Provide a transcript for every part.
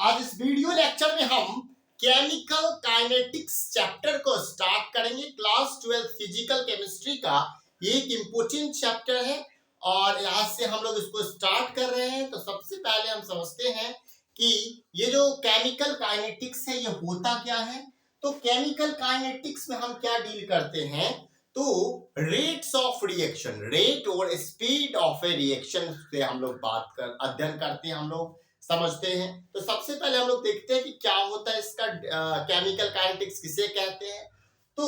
आज इस video lecture में हम केमिकल काइनेटिक्स चैप्टर को स्टार्ट करेंगे। क्लास 12 फिजिकल केमिस्ट्री का एक इम्पोर्टेंट चैप्टर है और आज से हम लोग इसको स्टार्ट कर रहे हैं। तो सबसे पहले हम समझते हैं कि ये जो केमिकल काइनेटिक्स है ये होता क्या है। तो केमिकल काइनेटिक्स में हम क्या डील करते हैं, तो रेट्स ऑफ रिएक्शन, रेट और स्पीड ऑफ ए रिएक्शन से हम लोग अध्ययन करते हैं, हम लोग समझते हैं। तो सबसे पहले हम लोग देखते हैं कि क्या होता है इसका केमिकल काइनेटिक्स किसे कहते हैं। तो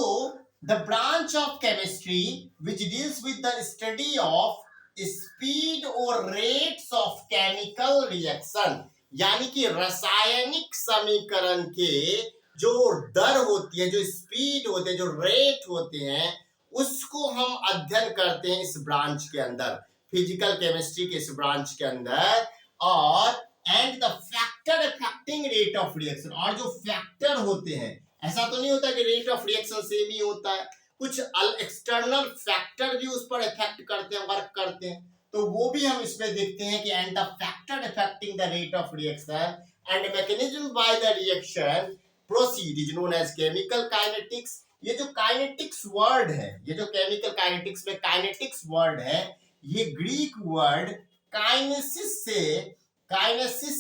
the branch of chemistry which deals with the study of speed और रेट्स ऑफ केमिकल रिएक्शन, यानी कि रासायनिक समीकरण के जो दर होती है, जो स्पीड होते हैं, जो रेट होते हैं, उसको हम अध्ययन करते हैं इस ब्रांच के अंदर, फिजिकल केमिस्ट्री के इस ब्रांच के अंदर। और and the factor affecting rate of reaction, और जो फैक्टर होते हैं, ऐसा तो नहीं होता कि रेट ऑफ रिएक्शन सेम ही होता है, कुछ एक्सटर्नल फैक्टर भी उस पर इफेक्ट करते हैं, वर्क करते हैं। तो वो भी हम इसमें देखते हैं कि and the factor affecting the rate of reaction and mechanism by the reaction proceed is known as chemical kinetics. ये जो काइनेटिक्स वर्ड है, ये जो केमिकल काइनेटिक्स में काइनेटिक्स वर्ड है, ये ग्रीक वर्ड काइनेसिस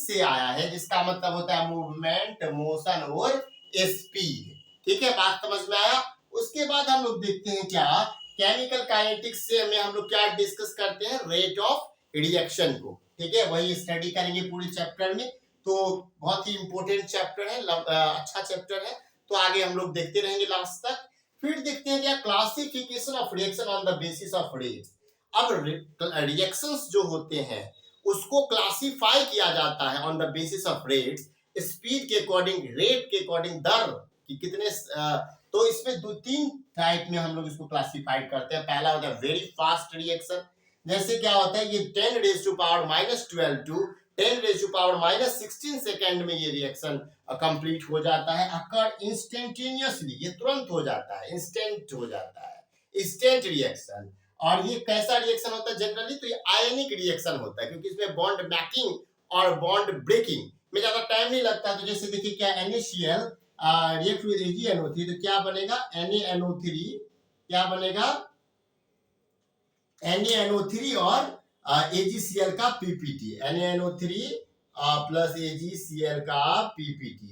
से आया है, जिसका मतलब होता है मूवमेंट, मोशन और स्पीड। ठीक है, बात समझ में आया। उसके बाद हम लोग देखते हैं क्या केमिकल काइनेटिक्स से हम लोग क्या डिस्कस करते हैं, रेट ऑफ रिएक्शन को। ठीक है, वही स्टडी करेंगे पूरे चैप्टर में। तो बहुत ही इंपॉर्टेंट चैप्टर है, अच्छा चैप्टर है। तो आगे हम लोग देखते रहेंगे लास्ट तक। फिर देखते हैं क्या classification of reaction on the basis of rates. अब रिएक्शंस जो होते हैं उसको क्लासिफाई किया जाता है on the basis of rates, speed के अकॉर्डिंग, रेट के अकॉर्डिंग, दर कि कितने। तो इसमें दो तीन टाइप में हम लोग इसको क्लासिफाइड करते हैं। पहला होता है वेरी फास्ट रिएक्शन, जैसे क्या होता है, ये 10⁻⁻12 टू 10⁻⁻16 सेकेंड में ये रिएक्शन कंप्लीट हो जाता है। अकर इंस्टेंटेनियसली, ये तुरंत हो जाता है, इंस्टेंट हो जाता है, इंस्टेंट रिएक्शन। और ये कैसा रिएक्शन होता है जनरली, तो ये आयनिक रिएक्शन होता है, क्योंकि इसमें बॉन्ड मैकिंग और बॉन्ड ब्रेकिंग में ज्यादा टाइम नहीं लगता। तो जैसे देखिए क्या NaCl रिएक्ट विद AgNO3, तो क्या बनेगा, NaNO3, क्या बनेगा, NaNO3 और AgCl का PPT, NaNO3 प्लस AgCl का PPT,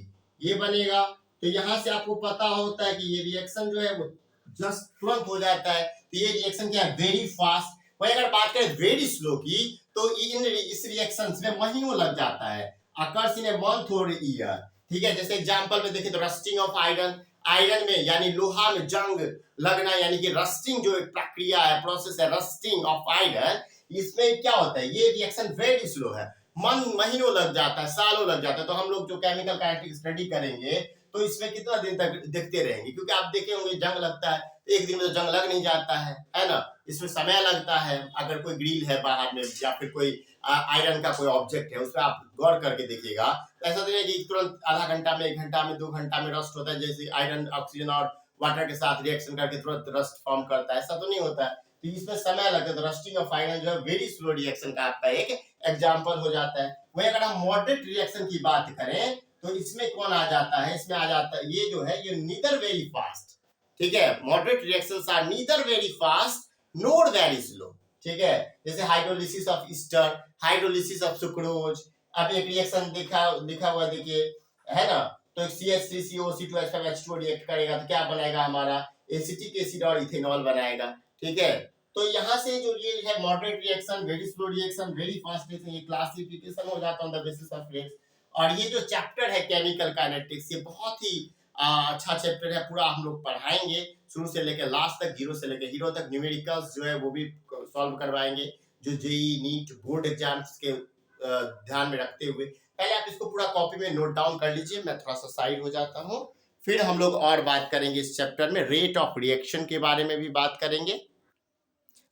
ये बनेगा। तो यहां से आपको पता होता है कि ये रिएक्शन जो है वो जस्ट तुरंत हो जाता है। तो ये रिएक्शन क्या है, वेरी फास्ट। वही अगर बात करें वेरी स्लो की, तो इस रिएक्शन में महीनों लग जाता है, अकर्स इन ए मंथ और ईयर। ठीक है, जैसे एग्जांपल में देखें तो रस्टिंग ऑफ आयरन, आयरन में यानी लोहा में जंग लगना, यानी कि रस्टिंग जो एक प्रक्रिया है, प्रोसेस है, रस्टिंग ऑफ आयरन, इसमें क्या होता है, ये रिएक्शन वेरी स्लो है, महीनों लग जाता है, सालों लग जाता है। तो हम लोग जो केमिकल काइनेटिक्स स्टडी करेंगे तो इसमें कितना दिन तक देखते रहेंगे, क्योंकि आप देखे होंगे जंग लगता है, एक दिन में तो जंग लग नहीं जाता है ना, इसमें समय लगता है। अगर कोई ग्रिल है बाहर में या फिर कोई आयरन का कोई ऑब्जेक्ट है, उस पर आप गौर करके देखिएगा, तो ऐसा नहीं है कि तुरंत आधा घंटा में, 1 घंटा में, 2 घंटा में रस्ट होता है। जैसे आयरन ऑक्सीजन और वाटर के साथ रिएक्शन करके तुरंत रस्ट फॉर्म करता है, ऐसा तो नहीं होता है। तो इसमें समय लगता है। तो रस्टिंग ऑफ आयरन जो है वेरी स्लो रिएक्शन का आपका एक एग्जांपल हो जाता है। वही अगर हम मॉडरेट रिएक्शन की बात करें तो इसमें कौन आ जाता है, इसमें आ जाता है ये जो है, ये नीदर वेरी फास्ट। ठीक है, moderate reactions are neither very fast nor very slow. ठीक है, जैसे hydrolysis of ester, hydrolysis of sucrose. अब एक रिएक्शन लिखा हुआ देखिए, है ना, तो CH3COC2H5H2 रिएक्ट करेगा तो क्या बनाएगा हमारा, एसिटिक एसिड और इथेनॉल बनाएगा। ठीक है, तो यहाँ से जो ये है moderate reaction, very slow reaction, very fast reaction, ये क्लासिफिकेशन हो जाता है on the basis of rates. और ये जो चैप्टर है केमिकल काइनेटिक्स, ये बहुत ही अच्छा चैप्टर है, पूरा हम लोग पढ़ाएंगे शुरू से लेकर लास्ट तक, जीरो से लेकर हीरो तक। न्यूमेरिकल्स जो है वो भी सॉल्व करवाएंगे, जो जेई नीट बोर्ड एग्जाम्स के ध्यान में रखते हुए। पहले आप इसको पूरा कॉपी में नोट डाउन कर लीजिए, मैं थोड़ा सा साइड हो जाता हूँ। फिर हम लोग और बात करेंगे इस चैप्टर में, रेट ऑफ रिएक्शन के बारे में भी बात करेंगे।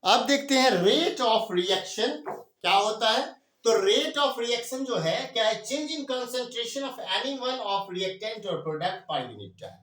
अब देखते हैं रेट ऑफ रिएक्शन क्या होता है। तो रेट ऑफ रिएक्शन जो है क्या है, change in concentration of any one of reactant और प्रोडक्ट पर यूनिट टाइम।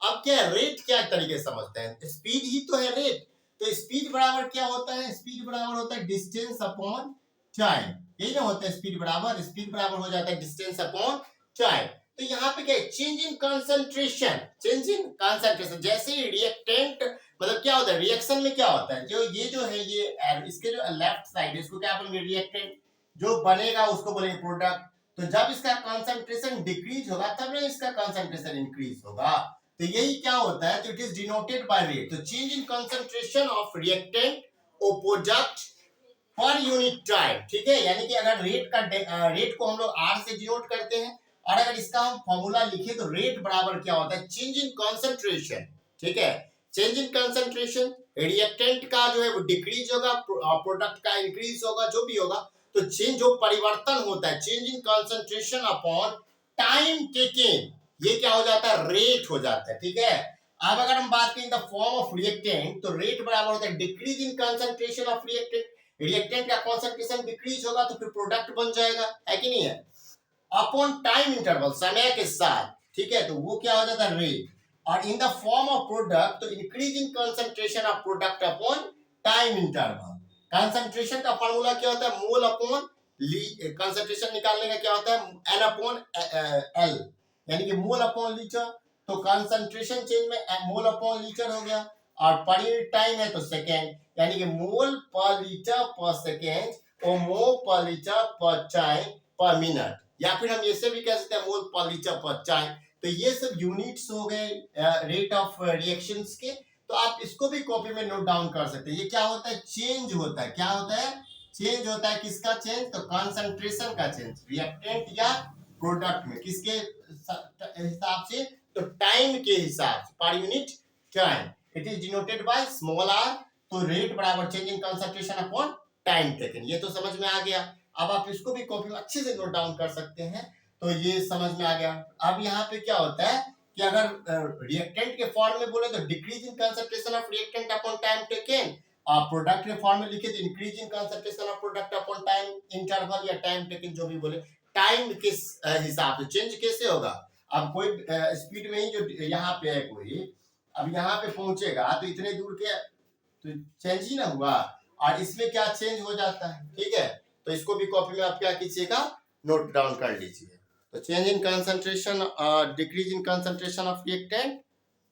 अब क्या है, रेट क्या तरीके से समझते हैं, स्पीड ही तो है रेट। तो स्पीड बराबर क्या होता है, स्पीड बराबर होता है डिस्टेंस अपॉन टाइम, यही ना होता है। स्पीड बराबर हो जाता है डिस्टेंस अपॉन टाइम। तो यहाँ पे क्या है, change in concentration, change in concentration. जैसे ही रिएक्टेंट मतलब क्या होता है, रिएक्शन में क्या होता है, जो है ये इसके जो लेफ्ट साइड है इसको क्या बोलेंगे, रिएक्टेंट। जो बनेगा उसको बोलेंगे प्रोडक्ट। तो जब इसका कंसंट्रेशन डिक्रीज होगा तब ना इसका कंसंट्रेशन इंक्रीज होगा। तो यही क्या होता है, तो it is denoted by rate. तो change in concentration of reactant और प्रोडक्ट पर यूनिट टाइम, ठीक है। यानी कि अगर रेट को हम लोग आर से डिनोट करते हैं, और अगर इसका हम फॉर्मूला लिखे तो रेट बराबर क्या होता है, चेंज इन कंसंट्रेशन, ठीक है। चेंज इन कंसंट्रेशन, रिएक्टेंट का जो है वो डिक्रीज होगा, प्रोडक्ट का इंक्रीज होगा, जो भी होगा। तो चेंज जो परिवर्तन होता है, change in concentration upon time taken, ये क्या हो जाता है, रेट हो जाता है, ठीक है। अब अगर हम बात करें द फॉर्म ऑफ रिएक्टेंट, तो रेट बराबर होता है decrease in concentration of reactant. Reactant का कंसंट्रेशन डिक्रीज होगा तो फिर प्रोडक्ट बन जाएगा, है कि नहीं है, अपॉन टाइम इंटरवल, समय के साथ, ठीक है। तो वो क्या हो जाता है, रेट। और in the form of product, तो increase in concentration of product upon time interval. Concentration का फार्मूला क्या होता है, मोल अपॉन कंसंट्रेशन निकालने का क्या होता है, एन अपॉन एल, यानी कि मोल अपॉन लीटर। तो कंसंट्रेशन चेंज में मोल अपॉन लीटर हो गया, और पर यूनिट टाइम है तो सेकेंड, यानी कि मोल पर लीटर पर सेकेंड और मोल पर लीटर पर टाइम पर मिनट, या फिर हम ऐसे भी कह सकते हैं मोल पर लीटर पर टाइम। तो ये सब यूनिट्स हो गए रेट ऑफ रिएक्शंस के। तो आप इसको भी कॉपी में नोट डाउन कर सकते हैं। ये क्या होता है, चेंज होता है, क्या होता है, चेंज होता है। किसका चेंज, तो कंसंट्रेशन का चेंज, रिएक्टेंट या प्रोडक्ट में, किसके हिसाब से, तो टाइम के हिसाब से, per unit time. It is denoted by small R. तो रेट बराबर change in concentration upon time taken, ये तो समझ में आ गया। अब आप इसको भी कॉपी में अच्छे से नोट डाउन कर सकते हैं। तो ये समझ में आ गया। अब यहाँ पे क्या होता है कि अगर रिएक्टेंट के फॉर्म में बोले तो decrease in concentration of reactant upon time taken, और प्रोडक्ट के फॉर्म में लिखे तो increase in concentration of product upon time interval या टाइम टेकन, जो भी बोले। टाइम किस हिसाब से चेंज कैसे होगा, अब कोई स्पीड में ही जो यहाँ पे है कोई, अब यहाँ पे पहुंचेगा तो इतने दूर के तो चेंज ही ना हुआ, और इसमें क्या चेंज हो जाता है, ठीक है। तो इसको भी कॉपी में आप क्या कीजिएगा, नोट डाउन कर लीजिए। तो change in concentration, decrease in concentration of reactant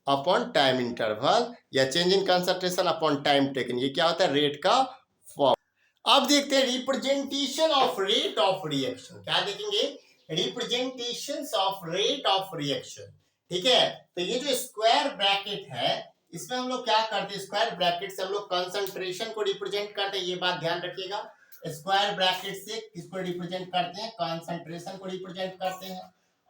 upon time interval, या change in concentration upon time taken, ये क्या होता है, रेट का फॉर्म। अब देखते हैं representation of rate of reaction, क्या देखेंगे, representation of rate of reaction, ठीक है। तो ये जो स्क्वायर ब्रैकेट है, इसमें हम लोग क्या करते हैं, स्क्वायर ब्रैकेट से हम लोग कंसंट्रेशन को रिप्रेजेंट करते हैं, ये बात ध्यान रखिएगा। स्क्वायर ब्रैकेट से किसको रिप्रेजेंट करते हैं, कंसंट्रेशन को रिप्रेजेंट करते हैं।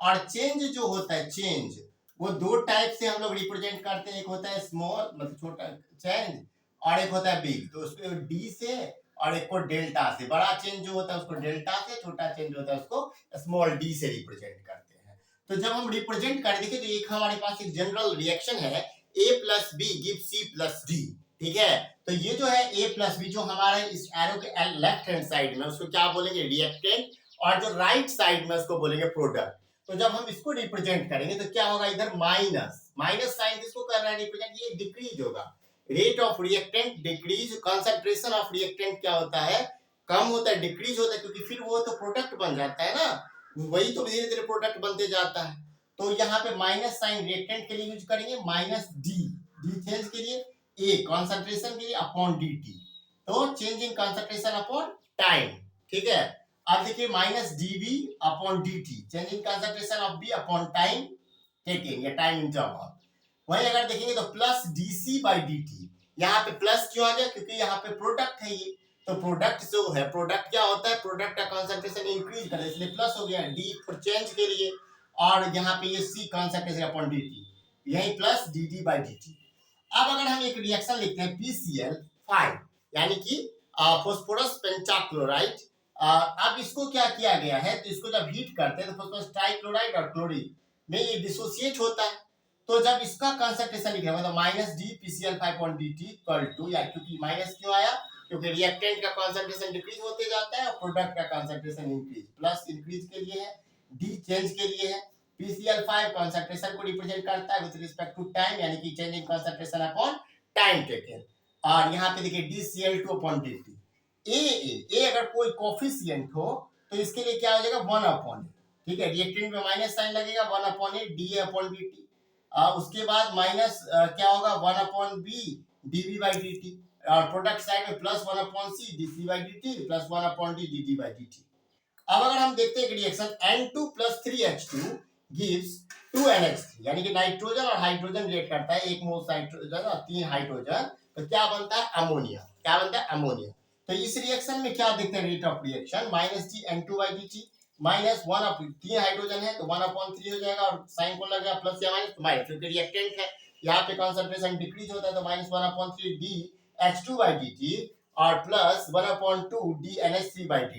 और चेंज जो होता है, चेंज वो दो टाइप से हम लोग रिप्रेजेंट करते हैं, एक होता है स्मॉल मतलब छोटा चेंज, और एक होता है बिग। तो उसको डी से, और एक को डेल्टा से, बड़ा चेंज जो होता है उसको डेल्टा से, छोटा चेंज होता है उसको स्मॉल डी से रिप्रेजेंट करते हैं। तो जब हम रिप्रेजेंट कर देखिए, तो एक हमारे पास एक जनरल रिएक्शन है, A plus B give C plus D, ठीक है। तो ये जो है A प्लस बी, जो हमारा इस एरो के लेफ्ट हैंड साइड में, उसको क्या बोलेंगे, रिएक्टेंट, और जो राइट साइड में उसको बोलेंगे प्रोडक्ट। तो जब हम इसको रिप्रेजेंट करेंगे तो क्या होगा, इधर माइनस, माइनस साइन किसको कर रहा है रिप्रेजेंट, ये डिक्रीज होगा, rate of reactant decrease. Concentration of reactant क्या होता है, कम होता है, डिक्रीज होता है, क्योंकि फिर वो तो प्रोडक्ट बन जाता है ना, वही तो धीरे धीरे प्रोडक्ट बनते जाता है। तो यहाँ पे माइनस साइन रिएक्टेंट के लिए यूज करेंगे, माइनस डी, डी चेंज के लिए, ए कंसंट्रेशन के लिए, अपॉन डी टी। तो change in concentration upon time, ठीक है। अब देखिए minus D B upon D T, change in concentration of B upon time taking या टाइम इंटरवल। वही अगर देखेंगे तो plus D C by D T, यहाँ पे प्लस क्यों आ गया, क्योंकि यहाँ पे प्रोडक्ट है ये। तो प्रोडक्ट जो है, प्रोडक्ट क्या होता है, प्रोडक्ट का कंसंट्रेशन इंक्रीज कर, इसलिए प्लस हो गया, डी फॉर चेंज के लिए, और यहाँ पे ये सी कंसंट्रेशन अपॉन डी टी, यही plus D D by D T. अब अगर हम एक रिएक्शन लिखते हैं PCl5, यानी कि फास्फोरस पेंटाक्लोराइड। अब इसको क्या किया गया है, तो इसको जब हीट करते हैं तो फास्फोरस ट्राइक्लोराइड और क्लोरीन में ये डिसोसिएट होता है। तो जब इसका कंसंट्रेशन लिखा हुआ तो minus D PCl5 upon D T equal to, या क्योंकि माइनस क्यों आया, क्योंकि रिएक्टेंट का कंसंट्रेशन डिक्रीज होते जाता है और प्रोडक्ट का कंसंट्रेशन इंक्रीज, प्लस इंक्रीज के लिए है, डी चेंज के लिए है। PCl5 कंसंट्रेशन को रिप्रेजेंट करता है विद रिस्पेक्ट टू टाइम, यानी कि change in concentration upon time taken. और यहाँ पे देखिए DCl2 अपॉन dt। ए अगर कोई कोफिशिएंट हो तो इसके लिए क्या हो जाएगा, 1 अपॉन, ठीक है, रिएक्टेंट में माइनस साइन लगेगा 1/8 dA/dt। उसके बाद माइनस क्या होगा 1/b dV/dt, और प्रोडक्ट साइड में plus 1/c dC/dt plus 1/d dt/dt। अब अगर हम देखते हैं कि reaction N2 + 3H2 gives 2NH3, यानी कि नाइट्रोजन और हाइड्रोजन रिएक्ट करता है, एक मोल नाइट्रोजन और 3 हाइड्रोजन, तो क्या बनता है अमोनिया। क्या बनता है अमोनिया। तो इस रिएक्शन में क्या देखते हैं rate of reaction -g N2/dt minus 3 hydrogen है तो 1/3 हो जाएगा, और साइन को लग गया प्लस या माइनस तो माइनस, क्योंकि रिएक्टेंट है यहाँ पे कंसंट्रेशन डिक्रीज होता है तो -1/3 dH2/dt और प्लस 1/2 dNH3/dt।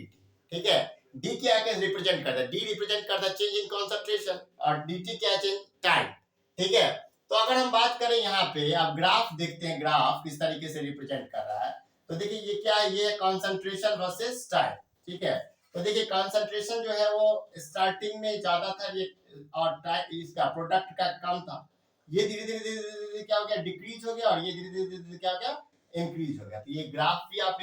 ठीक है, डी क्या है रिप्रेजेंट करता है, डी रिप्रेजेंट करता है चेंज इन कंसंट्रेशन और dt क्या है टाइम। ठीक है, तो अगर हम बात करें यहाँ पे, आप ग्राफ देखते हैं, ग्राफ किस तरीके से रिप्रेजेंट कर रहा है, तो देखिए ये क्या है, ये कंसंट्रेशन वर्सेस टाइम। ठीक है, तो देखिए कंसंट्रेशन जो है वो स्टार्टिंग में ज्यादा था ये, और इसका प्रोडक्ट का कम था, ये धीरे धीरे धीरे धीरे क्या हो गया डिक्रीज हो गया, और ये धीरे धीरे धीरे क्या हो गया इंक्रीज हो गया। तो ये ग्राफ भी आप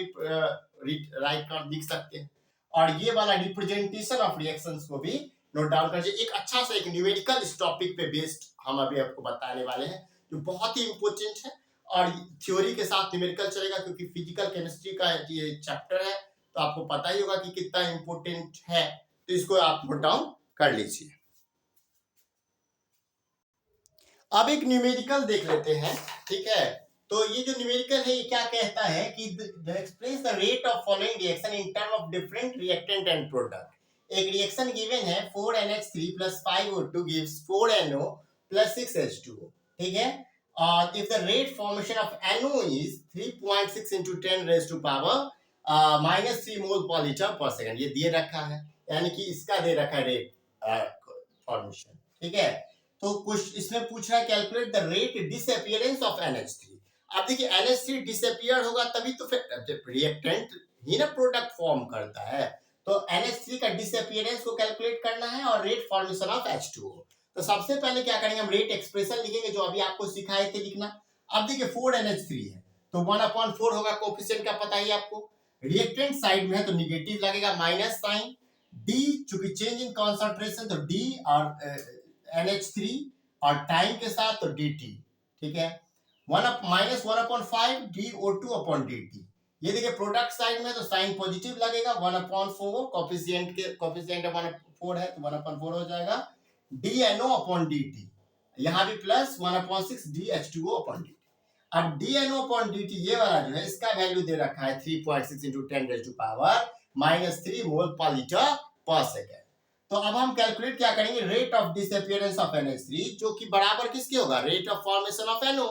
राइट कर दिख सकते हैं, और ये वाला रिप्रेजेंटेशन ऑफ रिएक्शंस को भी नोट डाउन कर लीजिए। एक अच्छा सा एक न्यूमेरिकल इस टॉपिक पे बेस्ड हम अभी आपको बताने वाले हैं, जो बहुत ही इंपॉर्टेंट है, और थ्योरी के साथ न्यूमेरिकल चलेगा, क्योंकि फिजिकल केमिस्ट्री का ये चैप्टर है, तो आपको पता ही होगा कि कितना इंपॉर्टेंट है, तो इसको आप नोट डाउन कर लीजिए। अब एक न्यूमेरिकल देख लेते हैं। ठीक है, तो ये जो न्यूमेरिकल है ये क्या कहता है कि express the rate of following reaction in term of different reactant and product. एक रिएक्शन गिवन है 4NH3 + 5O2 gives 4NO + 6H2O। ठीक है, और if the rate formation of NO is 3.6 × 10⁻³ -3 मोल पर लीटर पर सेकंड, ये दिए रखा है, यानी कि इसका दे रखा है रेट फॉर्मेशन। ठीक है, तो कुछ इसमें पूछ रहा है calculate the rate disappearance of NH3। अब देखिए NH3 डिसअपीयर होगा तभी तो फिर रिएक्टेंट ही ना प्रोडक्ट फॉर्म करता है, तो NH3 का डिसअपीयरेंस को कैलकुलेट करना है और रेट फॉर्मेशन ऑफ H2O। तो सबसे पहले क्या करेंगे, हम रेट एक्सप्रेशन लिखेंगे जो अभी आपको सिखाए थे लिखना। अब देखिए 4NH3 है तो 1/4 होगा, कोफिशिएंट का पता ही आपको, रिएक्टेंट साइड में है तो निगेटिव लगेगा माइनस साइन, डी चूंकि चेंज इन कंसंट्रेशन तो डी और NH3 और टाइम के साथ तो dt। ठीक है, -1/5 dO2/dt। ये देखिए प्रोडक्ट साइड में तो साइन पॉजिटिव लगेगा 1/4, कोफिशिएंट 1/4 है तो 1/4 हो जाएगा, dNO/dt, यहाँ भी प्लस 1/6 dH2O/dt। अब dNO/dt ये वाला जो है इसका वैल्यू दे रखा है 3.6 × 10⁻³ -3 मोल पर लीटर पर सेकेंड। तो अब हम कैलकुलेट क्या करेंगे, rate of disappearance of NH3 जो कि बराबर किसके होगा, rate of formation of NO।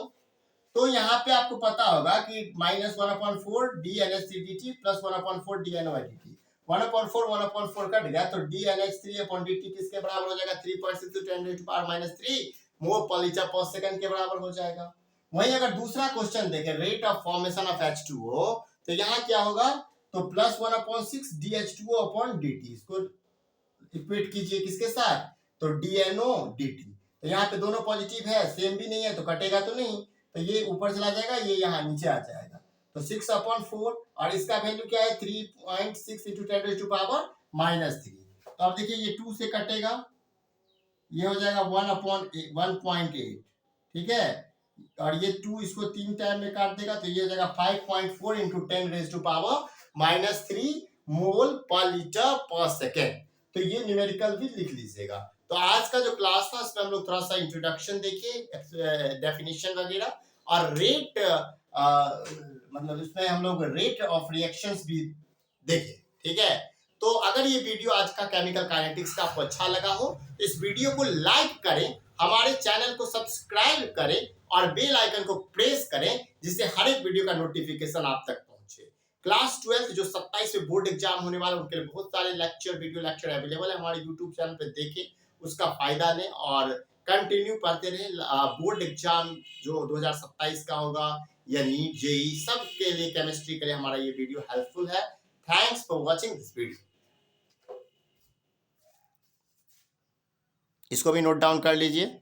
तो यहाँ पे आपको पता होगा कि -1/4 dNH3dt प्लस 1/4 dNO/dt, 1/4 कट गया तो dNH3/dt किसके बराबर हो जाएगा, 3.6 × 10⁻³ मोल पर लीटर पर सेकंड के बराबर हो जाएगा। वहीं अगर दूसरा क्वेश्चन देखें rate of formation of H2O, तो यहाँ क्या होगा, तो प्लस 1/6 dH2O/dt, इसको इक्वेट कीजिए किसके साथ, तो dNO/dt। तो यहाँ पे दोनों पॉजिटिव है, सेम भी नहीं है तो कटेगा तो नहीं, तो ये ऊपर चला जाएगा, ये यहाँ नीचे आ जाएगा, तो 6/4 और इसका वैल्यू क्या है 3.6 × 10⁻³ तो अब देखिए ये 2 से कटेगा, ये हो जाएगा 1/1.8। ठीक है, और ये 2 इसको 3 टाइम में काट देगा तो ये हो जाएगा 5.4 × 10⁻³ मोल पर लीटर पर सेकेंड। तो ये न्यूमेरिकल भी लिख लीजिएगा। तो आज का जो क्लास था उसमें हम लोग थोड़ा सा इंट्रोडक्शन देखे, डेफिनेशन वगैरह, और रेट मतलब इसमें हम लोग रेट ऑफ रिएक्शंस भी देखे। ठीक है, तो अगर ये वीडियो आज का केमिकल काइनेटिक्स का आपको अच्छा लगा हो तो इस वीडियो को लाइक करें, हमारे चैनल को सब्सक्राइब करें और बेल आइकन को प्रेस करें, जिससे हर एक वीडियो का नोटिफिकेशन आप तक पहुंचे। क्लास 12 जो 27 में बोर्ड एग्जाम होने वाला है उनके लिए बहुत सारे वीडियो लेक्चर अवेलेबल है हमारे यूट्यूब चैनल पे, देखें, उसका फायदा लें और कंटिन्यू पढ़ते रहें। बोर्ड एग्जाम जो 2027 का होगा या नीट जेई सब के लिए केमिस्ट्री के लिए हमारा ये वीडियो हेल्पफुल है। Thanks for watching this video. इसको भी नोट डाउन कर लीजिए।